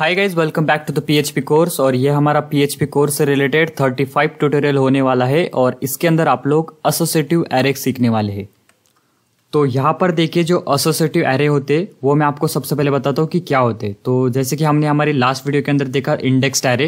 Hi guys, welcome back to the PHP course. और ये हमारा पीएचपी कोर्स से रिलेटेड 35 ट्यूटोरियल होने वाला है और इसके अंदर आप लोग एसोसिएटिव एरे सीखने वाले हैं। तो यहाँ पर देखिए, जो एसोसिएटिव एरे होते हैं वो मैं आपको सबसे पहले बताता हूँ कि क्या होते हैं। तो जैसे कि हमने हमारी लास्ट वीडियो के अंदर देखा इंडेक्स्ड एरे,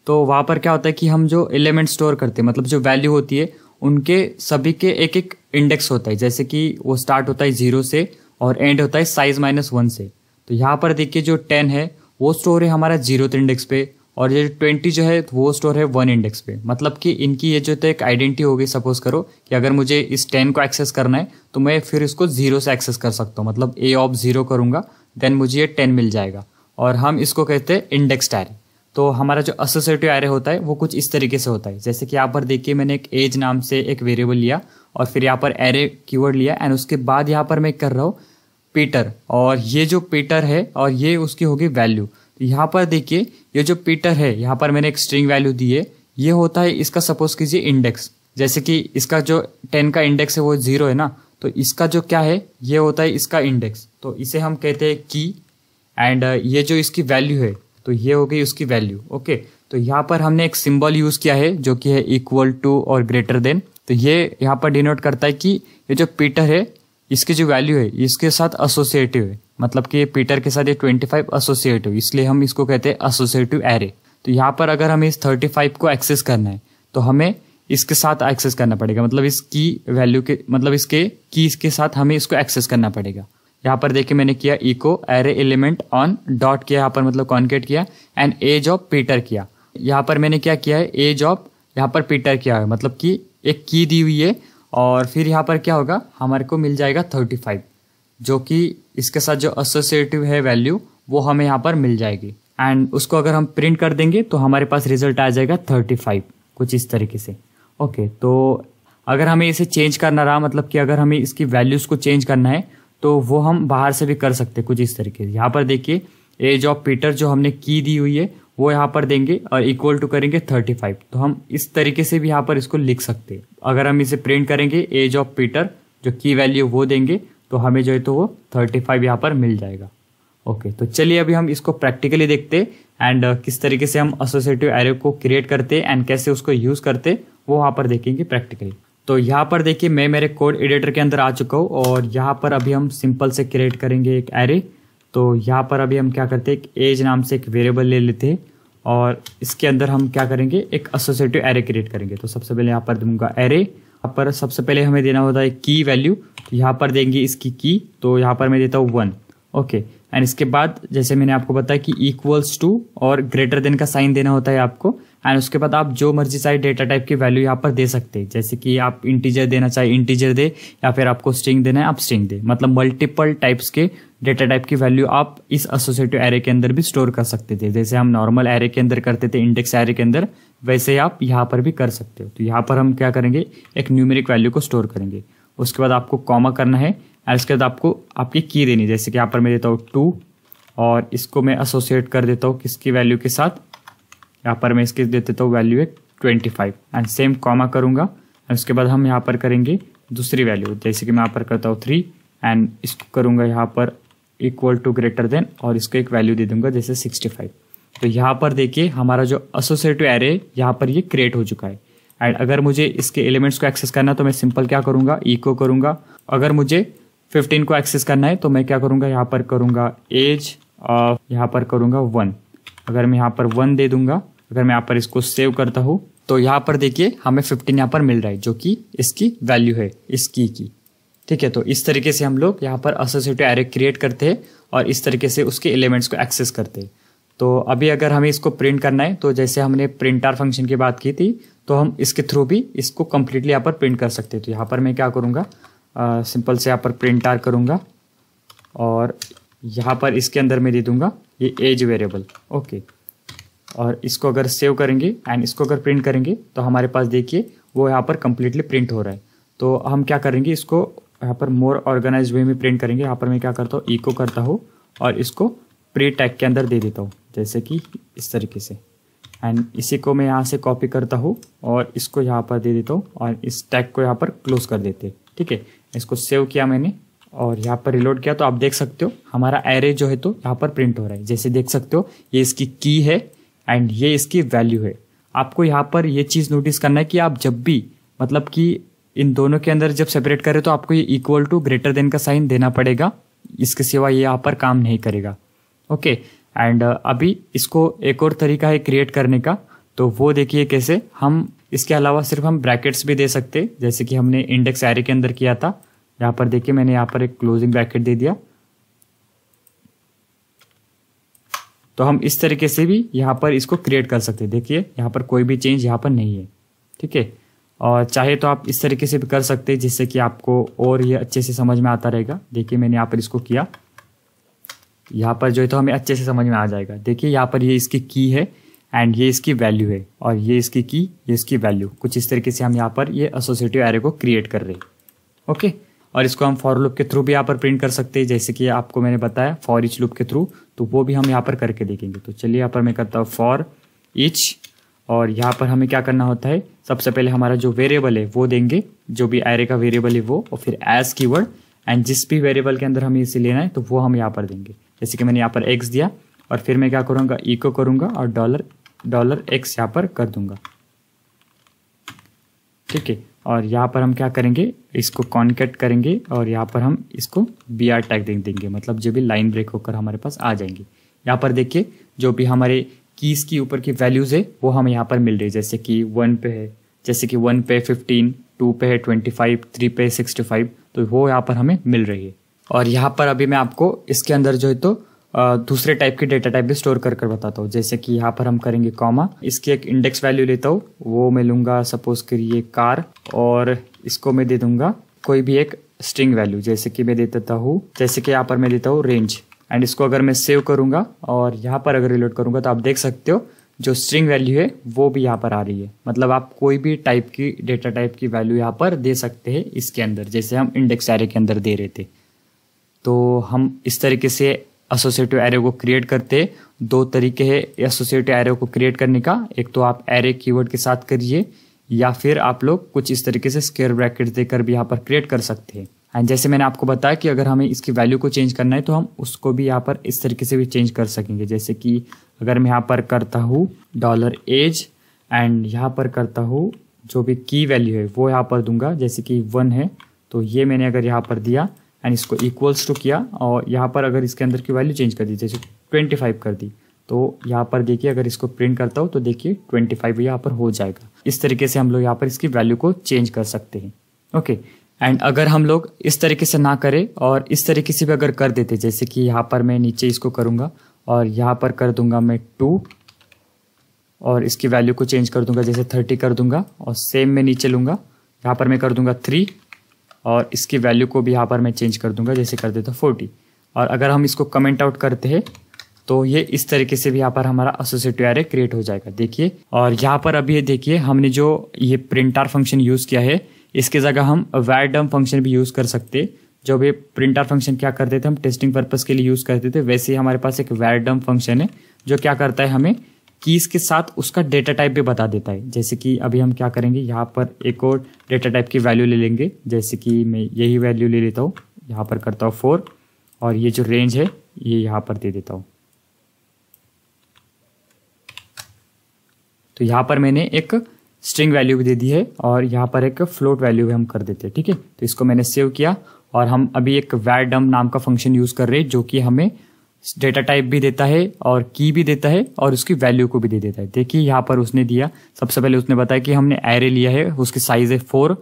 तो वहाँ पर क्या होता है कि हम जो एलिमेंट स्टोर करते हैं, मतलब जो वैल्यू होती है उनके सभी के एक एक इंडेक्स होता है। जैसे कि वो स्टार्ट होता है 0 से और एंड होता है साइज -1 से। तो यहाँ पर देखिए जो 10 है वो स्टोर है हमारा 0th इंडेक्स पे, और ये 20 जो है वो स्टोर है 1 इंडेक्स पे। मतलब कि इनकी ये जो तो एक आइडेंटिटी होगी। सपोज करो कि अगर मुझे इस 10 को एक्सेस करना है तो मैं फिर इसको 0 से एक्सेस कर सकता हूँ, मतलब a ऑफ 0 करूँगा, देन मुझे ये 10 मिल जाएगा। और हम इसको कहते हैं इंडेक्स्ड एरे। तो हमारा जो एसोसिएटिव एरे होता है वो कुछ इस तरीके से होता है। जैसे कि यहाँ पर देखिए, मैंने एक एज नाम से एक वेरिएबल लिया और फिर यहाँ पर एरे कीवर्ड लिया, एंड उसके बाद यहाँ पर मैं कर रहा हूँ पीटर, और ये जो पीटर है और ये उसकी होगी वैल्यू। तो यहाँ पर देखिए, ये जो पीटर है यहाँ पर मैंने एक स्ट्रिंग वैल्यू दी है। ये होता है इसका, सपोज कीजिए इंडेक्स। जैसे कि इसका जो 10 का इंडेक्स है वो 0 है ना, तो इसका जो क्या है ये होता है इसका इंडेक्स। तो इसे हम कहते हैं की, एंड ये जो इसकी वैल्यू है तो ये हो गई उसकी वैल्यू। ओके, तो यहाँ पर हमने एक सिंबल यूज किया है जो कि है इक्वल टू और ग्रेटर देन। तो ये यहाँ पर डिनोट करता है कि ये जो पीटर है इसकी जो वैल्यू है इसके साथ एसोसिएटिव है, मतलब कि पीटर के साथ ये 25 एसोसिएटिव, इसलिए हम इसको कहते हैं एसोसिएटिव एरे। तो यहाँ पर अगर हमें इस 35 को एक्सेस करना है तो हमें इसके साथ एक्सेस करना पड़ेगा, मतलब इस की वैल्यू के, मतलब इसके कीज के साथ हमें इसको एक्सेस करना पड़ेगा। यहाँ पर देखिए मैंने किया echo array element on dot किया, यहाँ पर मतलब कॉन्केट किया, एंड एज ऑफ पीटर किया। यहाँ पर मैंने क्या किया है, एज ऑफ यहाँ पर पीटर किया है, मतलब कि एक की दी हुई है, और फिर यहाँ पर क्या होगा, हमारे को मिल जाएगा 35, जो कि इसके साथ जो एसोसिएटिव है वैल्यू वो हमें यहाँ पर मिल जाएगी। एंड उसको अगर हम प्रिंट कर देंगे तो हमारे पास रिजल्ट आ जाएगा 35, कुछ इस तरीके से। ओके, तो अगर हमें इसे चेंज करना रहा, मतलब कि अगर हमें इसकी वैल्यूज़ को चेंज करना है तो वो हम बाहर से भी कर सकते हैं, कुछ इस तरीके से। यहाँ पर देखिए एज ऑफ पीटर जो हमने की दी हुई है वो यहाँ पर देंगे और इक्वल टू करेंगे 35। तो हम इस तरीके से भी यहाँ पर इसको लिख सकते हैं। अगर हम इसे प्रिंट करेंगे एज ऑफ पीटर, जो की वैल्यू वो देंगे, तो हमें जो है तो वो 35 यहाँ पर मिल जाएगा। ओके, तो चलिए अभी हम इसको प्रैक्टिकली देखते हैं, एंड किस तरीके से हम एसोसिएटिव एरे को क्रिएट करते हैं एंड कैसे उसको यूज करते वो वहाँ पर देखेंगे प्रैक्टिकली। तो यहाँ पर देखिए मैं मेरे कोड एडिटर के अंदर आ चुका हूँ, और यहाँ पर अभी हम सिंपल से क्रिएट करेंगे एक एरे। तो यहाँ पर अभी हम क्या करते हैं, एक एज नाम से एक वेरिएबल ले लेते हैं और इसके अंदर हम क्या करेंगे, एक एसोसिएटिव एरे क्रिएट करेंगे। तो सबसे पहले यहाँ पर दूंगा एरे, यहाँ पर सबसे पहले हमें देना होता है की वैल्यू। तो यहाँ पर देंगे इसकी की, तो यहाँ पर मैं देता हूँ 1। ओके, एंड इसके बाद जैसे मैंने आपको बताया कि इक्वल्स टू और ग्रेटर देन का साइन देना होता है आपको, एंड उसके बाद आप जो मर्जी चाहे डेटा टाइप की वैल्यू यहाँ पर दे सकते हैं। जैसे कि आप इंटीजर देना चाहे इंटीजर दे, या फिर आपको स्ट्रिंग देना है आप स्ट्रिंग दे, मतलब मल्टीपल टाइप्स के डेटा टाइप की वैल्यू आप इस एसोसिएटिव एरे के अंदर भी स्टोर कर सकते थे। जैसे हम नॉर्मल एरे के अंदर करते थे इंडेक्स एरे के अंदर, वैसे आप यहाँ पर भी कर सकते हो। तो यहाँ पर हम क्या करेंगे, एक न्यूमेरिक वैल्यू को स्टोर करेंगे। उसके बाद आपको कॉमा करना है, और उसके बाद आपको आपकी की देनी। जैसे कि यहाँ पर मैं देता हूँ 2, और इसको मैं एसोसिएट कर देता हूँ किसकी वैल्यू के साथ, यहाँ पर मैं इसके दे देता हूँ वैल्यू है 25, एंड सेम कॉमा करूँगा। और उसके बाद हम यहाँ पर करेंगे दूसरी वैल्यू, जैसे कि मैं यहाँ पर करता हूँ 3, एंड इसको करूँगा यहाँ पर इक्वल टू ग्रेटर देन, और इसको एक वैल्यू दे दूंगा जैसे 65। तो यहाँ पर देखिए हमारा जो एसोसिएटिव एरे यहाँ पर ये क्रिएट हो चुका है। एंड अगर मुझे इसके एलिमेंट्स को एक्सेस करना है तो मैं सिंपल क्या करूँगा, इको करूँगा। अगर मुझे 15 को एक्सेस करना है तो मैं क्या करूँगा, यहाँ पर करूँगा एज, यहाँ पर करूँगा 1। अगर मैं यहाँ पर 1 दे दूंगा, अगर मैं यहाँ पर इसको सेव करता हूँ तो यहाँ पर देखिए हमें 15 यहाँ पर मिल रहा है, जो कि इसकी वैल्यू है इस की। ठीक है, तो इस तरीके से हम लोग यहाँ पर एसोसिएटिव एरे क्रिएट करते हैं और इस तरीके से उसके एलिमेंट्स को एक्सेस करते हैं। तो अभी अगर हमें इसको प्रिंट करना है तो जैसे हमने प्रिंटर फंक्शन की बात की थी, तो हम इसके थ्रू भी इसको कंप्लीटली यहाँ पर प्रिंट कर सकते हैं। तो यहाँ पर मैं क्या करूँगा, सिंपल से यहाँ पर प्रिंटर करूँगा, और यहाँ पर इसके अंदर मैं दे दूँगा ये एज वेरिएबल। ओके, और इसको अगर सेव करेंगे एंड इसको अगर प्रिंट करेंगे तो हमारे पास देखिए वो यहाँ पर कंप्लीटली प्रिंट हो रहा है। तो हम क्या करेंगे, इसको यहाँ पर मोर ऑर्गेनाइज वे में प्रिंट करेंगे। यहाँ पर मैं क्या करता हूँ, इको करता हूँ और इसको प्री टैग के अंदर दे देता हूँ, जैसे कि इस तरीके से। एंड इसी को मैं यहाँ से कॉपी करता हूँ और इसको यहाँ पर दे देता हूँ, और इस टैग को यहाँ पर क्लोज कर देते हैं। ठीक है, इसको सेव किया मैंने, और यहाँ पर रिलोड किया तो आप देख सकते हो हमारा एरे जो है तो यहाँ पर प्रिंट हो रहा है। जैसे देख सकते हो ये इसकी की है एंड ये इसकी वैल्यू है। आपको यहाँ पर ये चीज़ नोटिस करना है कि आप जब भी मतलब कि इन दोनों के अंदर जब सेपरेट करें तो आपको ये इक्वल टू ग्रेटर देन का साइन देना पड़ेगा, इसके सिवा ये यहाँ पर काम नहीं करेगा। ओके एंड अभी इसको एक और तरीका है क्रिएट करने का, तो वो देखिए कैसे। हम इसके अलावा सिर्फ हम ब्रैकेट्स भी दे सकते, जैसे कि हमने इंडेक्स एरे के अंदर किया था। यहाँ पर देखिए मैंने यहाँ पर एक क्लोजिंग ब्रैकेट दे दिया, तो हम इस तरीके से भी यहाँ पर इसको क्रिएट कर सकते हैं। देखिए यहाँ पर कोई भी चेंज यहाँ पर नहीं है, ठीक है। और चाहे तो आप इस तरीके से भी कर सकते हैं जिससे कि आपको और ये अच्छे से समझ में आता रहेगा। देखिए मैंने यहाँ पर इसको किया, यहाँ पर जो है तो हमें अच्छे से समझ में आ जाएगा। देखिए यहाँ पर ये इसकी की है एंड ये इसकी वैल्यू है, और ये इसकी की, ये इसकी वैल्यू। कुछ इस तरीके से हम यहाँ पर ये एसोसिएटिव एरे को क्रिएट कर रहे हैं। ओके, और इसको हम फॉर लूप के थ्रू भी यहाँ पर प्रिंट कर सकते हैं, जैसे कि आपको मैंने बताया फॉर ईच लूप के थ्रू, तो वो भी हम यहाँ पर करके देखेंगे। तो चलिए यहाँ पर मैं करता हूँ फॉर ईच, और यहाँ पर हमें क्या करना होता है, सबसे पहले हमारा जो वेरिएबल है वो देंगे, जो भी एरे का वेरिएबल है वो, और फिर एज कीवर्ड, एंड जिस भी वेरिएबल के अंदर हमें इसे लेना है तो वो हम यहाँ पर देंगे। जैसे कि मैंने यहाँ पर एक्स दिया, और फिर मैं क्या करूँगा, इको करूँगा और डॉलर एक्स यहाँ पर कर दूंगा, ठीक है। और यहाँ पर हम क्या करेंगे, इसको कॉन्केट करेंगे, और यहाँ पर हम इसको BR टैग देंगे, मतलब जो भी लाइन ब्रेक होकर हमारे पास आ जाएंगे। यहाँ पर देखिए जो भी हमारे कीज की ऊपर की वैल्यूज है वो हमें यहाँ पर मिल रही है, जैसे कि 1 पे है, जैसे कि 1 पे 15, 2 पे है 25, 3 पे 65, तो वो यहाँ पर हमें मिल रही है। और यहाँ पर अभी मैं आपको इसके अंदर जो है तो दूसरे टाइप की डेटा टाइप भी स्टोर कर बताता हूँ। जैसे कि यहाँ पर हम करेंगे कॉमा, इसकी एक इंडेक्स वैल्यू लेता हूँ, वो मैं लूंगा सपोज करिए कार, और इसको मैं दे दूंगा कोई भी एक स्ट्रिंग वैल्यू, जैसे कि मैं दे देता हूँ, जैसे कि यहाँ पर मैं देता हूँ रेंज। एंड इसको अगर मैं सेव करूंगा और यहाँ पर अगर रिलोड करूंगा तो आप देख सकते हो जो स्ट्रिंग वैल्यू है वो भी यहाँ पर आ रही है। मतलब आप कोई भी टाइप की डेटा टाइप की वैल्यू यहाँ पर दे सकते हैं इसके अंदर, जैसे हम इंडेक्स एरे के अंदर दे रहे थे। तो हम इस तरीके से एसोसिएटिव एरे को क्रिएट करते हैं। 2 तरीके हैं एसोसिएटिव एरे को क्रिएट करने का, एक तो आप एरे कीवर्ड के साथ करिए, या फिर आप लोग कुछ इस तरीके से स्क्वायर ब्रैकेट्स देकर भी यहाँ पर क्रिएट कर सकते हैं। एंड जैसे मैंने आपको बताया कि अगर हमें इसकी वैल्यू को चेंज करना है तो हम उसको भी यहाँ पर इस तरीके से भी चेंज कर सकेंगे। जैसे कि अगर मैं यहाँ पर करता हूँ $age, एंड यहाँ पर करता हूँ जो भी की वैल्यू है वो यहाँ पर दूंगा, जैसे कि 1 है, तो ये मैंने अगर यहाँ पर दिया एंड इसको इक्वल्स टू किया, और यहाँ पर अगर इसके अंदर की वैल्यू चेंज कर दी, जैसे 25 कर दी, तो यहाँ पर देखिए अगर इसको प्रिंट करता हूँ तो देखिए 25 यहाँ पर हो जाएगा। इस तरीके से हम लोग यहाँ पर इसकी वैल्यू को चेंज कर सकते हैं। ओके, एंड अगर हम लोग इस तरीके से ना करें और इस तरीके से भी अगर कर देते, जैसे कि यहाँ पर मैं नीचे इसको करूँगा और यहाँ पर कर दूंगा मैं 2, और इसकी वैल्यू को चेंज कर दूंगा, जैसे 30 कर दूंगा, और सेम मैं नीचे लूँगा, यहाँ पर मैं कर दूंगा 3, और इसकी वैल्यू को भी यहाँ पर मैं चेंज कर दूंगा, जैसे कर देता 40। और अगर हम इसको कमेंट आउट करते हैं तो ये इस तरीके से भी यहाँ पर हमारा एसोसिएटिव एरे क्रिएट हो जाएगा। देखिए, और यहाँ पर अभी देखिए हमने जो ये प्रिंटर फंक्शन यूज़ किया है, इसके जगह हम var_डम फंक्शन भी यूज़ कर सकते। जो भी प्रिंटर फंक्शन क्या करते थे, हम टेस्टिंग पर्पस के लिए यूज़ करते थे, वैसे ही हमारे पास एक var_डम फंक्शन है जो क्या करता है, हमें कीज के साथ उसका डेटा टाइप भी बता देता है। जैसे कि अभी हम क्या करेंगे, यहाँ पर एक और डेटा टाइप की वैल्यू ले लेंगे, जैसे कि मैं यही वैल्यू ले लेता हूँ, यहाँ पर करता हूँ 4, और ये जो रेंज है ये यहाँ पर दे देता हूँ। तो यहाँ पर मैंने एक स्ट्रिंग वैल्यू भी दे दी है, और यहाँ पर एक फ्लोट वैल्यू भी हम कर देते हैं, ठीक है। तो इसको मैंने सेव किया, और हम अभी एक var_डम नाम का फंक्शन यूज़ कर रहे हैं जो कि हमें डेटा टाइप भी देता है और की भी देता है और उसकी वैल्यू को भी दे देता है। देखिए यहाँ पर उसने दिया, सबसे पहले उसने बताया कि हमने एरे लिया है, उसकी साइज है 4,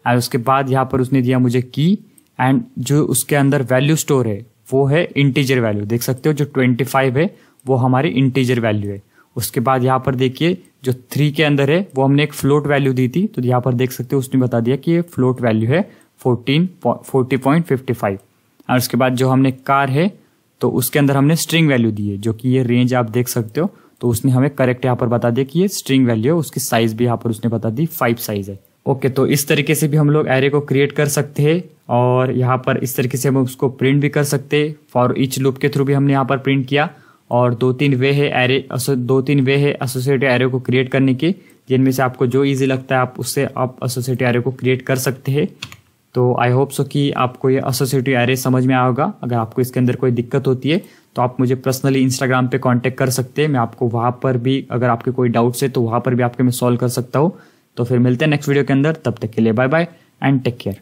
और उसके बाद यहाँ पर उसने दिया मुझे की, एंड जो उसके अंदर वैल्यू स्टोर है वो है इंटीजर वैल्यू। देख सकते हो जो 25 है वो हमारी इंटीजर वैल्यू है। उसके बाद यहाँ पर देखिए जो 3 के अंदर है वो हमने एक फ्लोट वैल्यू दी थी, तो यहाँ पर देख सकते हो उसने बता दिया कि ये फ्लोट वैल्यू है 40.55। और उसके बाद जो हमने कार है तो उसके अंदर हमने स्ट्रिंग वैल्यू दी है, जो कि ये रेंज आप देख सकते हो, तो उसने हमें करेक्ट यहाँ पर बता दिया कि ये स्ट्रिंग वैल्यू है। उसकी साइज भी यहाँ पर उसने बता दी 5 साइज है। ओके, तो इस तरीके से भी हम लोग एरे को क्रिएट कर सकते हैं, और यहाँ पर इस तरीके से हम उसको प्रिंट भी कर सकते हैं। फॉर ईच लूप के थ्रू भी हमने यहाँ पर प्रिंट किया, और 2-3 वे है एसोसिएटिव एरे को क्रिएट करने के, जिनमें से आपको जो ईजी लगता है आप उससे आप एसोसिएटिव एरे को क्रिएट कर सकते हैं। तो आई होप सो कि आपको ये एसोसिएटिव एरे समझ में आया होगा। अगर आपको इसके अंदर कोई दिक्कत होती है तो आप मुझे पर्सनली इंस्टाग्राम पे कांटेक्ट कर सकते हैं। मैं आपको वहाँ पर भी, अगर आपके कोई डाउट्स है तो वहाँ पर भी आपके मैं सॉल्व कर सकता हूँ। तो फिर मिलते हैं नेक्स्ट वीडियो के अंदर, तब तक के लिए bye bye and take care.